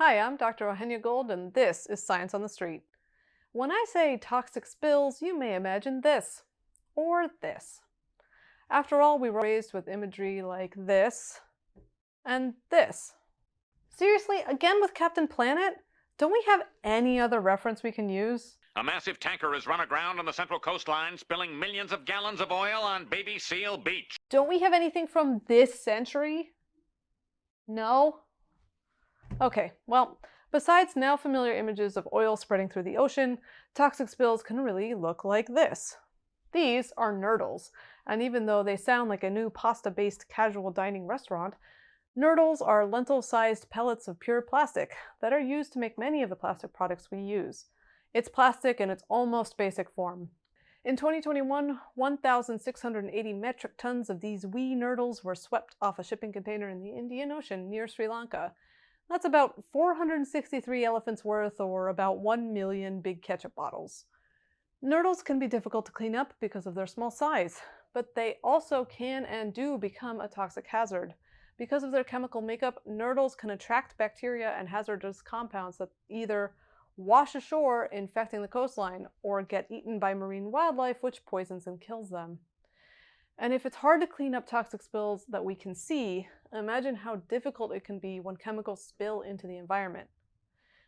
Hi, I'm Dr. Ohenia Gold, and this is Science on the Street. When I say toxic spills, you may imagine this or this. After all, we were raised with imagery like this and this. Seriously, again with Captain Planet? Don't we have any other reference we can use? A massive tanker has run aground on the central coastline, spilling millions of gallons of oil on Baby Seal Beach. Don't we have anything from this century? No? Okay, well, besides now familiar images of oil spreading through the ocean, toxic spills can really look like this. These are Nurdles, and even though they sound like a new pasta-based casual dining restaurant, Nurdles are lentil-sized pellets of pure plastic that are used to make many of the plastic products we use. It's plastic in its almost basic form. In 2021, 1,680 metric tons of these wee Nurdles were swept off a shipping container in the Indian Ocean near Sri Lanka. That's about 463 elephants worth, or about 1 million big ketchup bottles. Nurdles can be difficult to clean up because of their small size, but they also can and do become a toxic hazard. Because of their chemical makeup, Nurdles can attract bacteria and hazardous compounds that either wash ashore, infecting the coastline, or get eaten by marine wildlife, which poisons and kills them. And if it's hard to clean up toxic spills that we can see, imagine how difficult it can be when chemicals spill into the environment.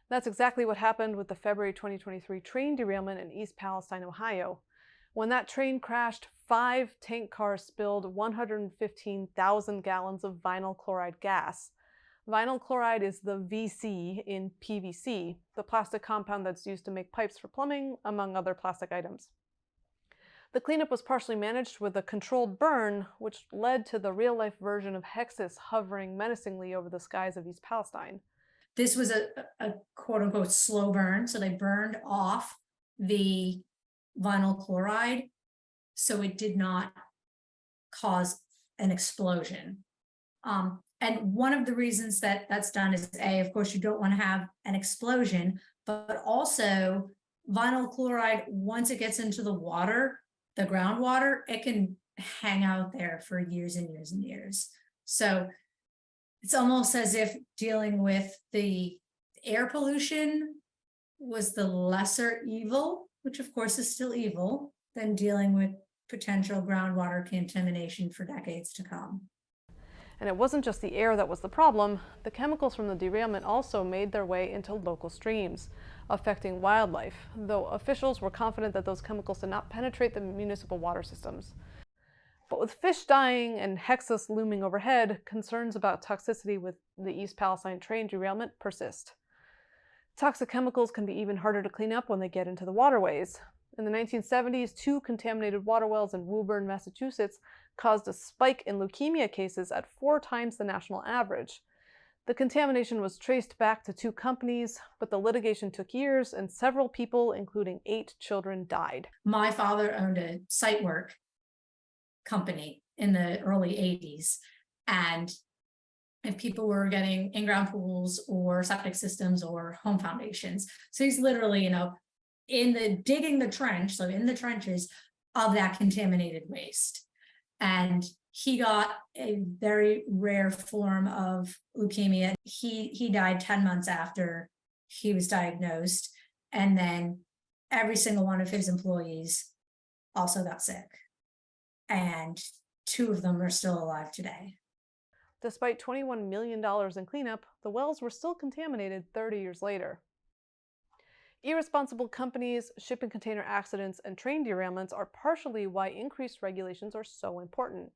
That's exactly what happened with the February 2023 train derailment in East Palestine, Ohio. When that train crashed, 5 tank cars spilled 115,000 gallons of vinyl chloride gas. Vinyl chloride is the VC in PVC, the plastic compound that's used to make pipes for plumbing, among other plastic items. The cleanup was partially managed with a controlled burn, which led to the real-life version of Hexus hovering menacingly over the skies of East Palestine. This was a quote-unquote slow burn, so they burned off the vinyl chloride, so it did not cause an explosion. And one of the reasons that that's done is, A, of course, you don't want to have an explosion, but also vinyl chloride, once it gets into the water, the groundwater, it can hang out there for years and years and years. So it's almost as if dealing with the air pollution was the lesser evil, which of course is still evil, than dealing with potential groundwater contamination for decades to come. And it wasn't just the air that was the problem. The chemicals from the derailment also made their way into local streams, affecting wildlife, though officials were confident that those chemicals did not penetrate the municipal water systems. But with fish dying and Hexus looming overhead, concerns about toxicity with the East Palestine train derailment persist. Toxic chemicals can be even harder to clean up when they get into the waterways. In the 1970s, 2 contaminated water wells in Woburn, Massachusetts, caused a spike in leukemia cases at 4 times the national average. The contamination was traced back to 2 companies, but the litigation took years and several people, including 8 children, died. My father owned a site work company in the early 80s, and if people were getting in-ground pools or septic systems or home foundations, so he's literally, digging the trench, so in the trenches of that contaminated waste. And he got a very rare form of leukemia. He died 10 months after he was diagnosed. And then every single one of his employees also got sick. And 2 of them are still alive today. Despite $21 million in cleanup, the wells were still contaminated 30 years later. Irresponsible companies, shipping container accidents, and train derailments are partially why increased regulations are so important.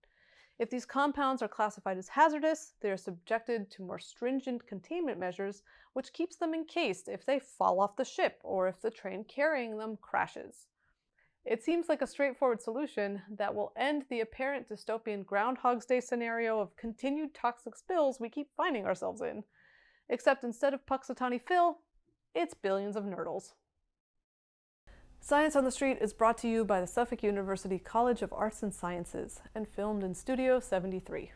If these compounds are classified as hazardous, they are subjected to more stringent containment measures, which keeps them encased if they fall off the ship or if the train carrying them crashes. It seems like a straightforward solution that will end the apparent dystopian Groundhog's Day scenario of continued toxic spills we keep finding ourselves in. Except instead of Puxatawny Phil, it's billions of Nurdles. Science on the Street is brought to you by the Suffolk University College of Arts and Sciences and filmed in Studio 73.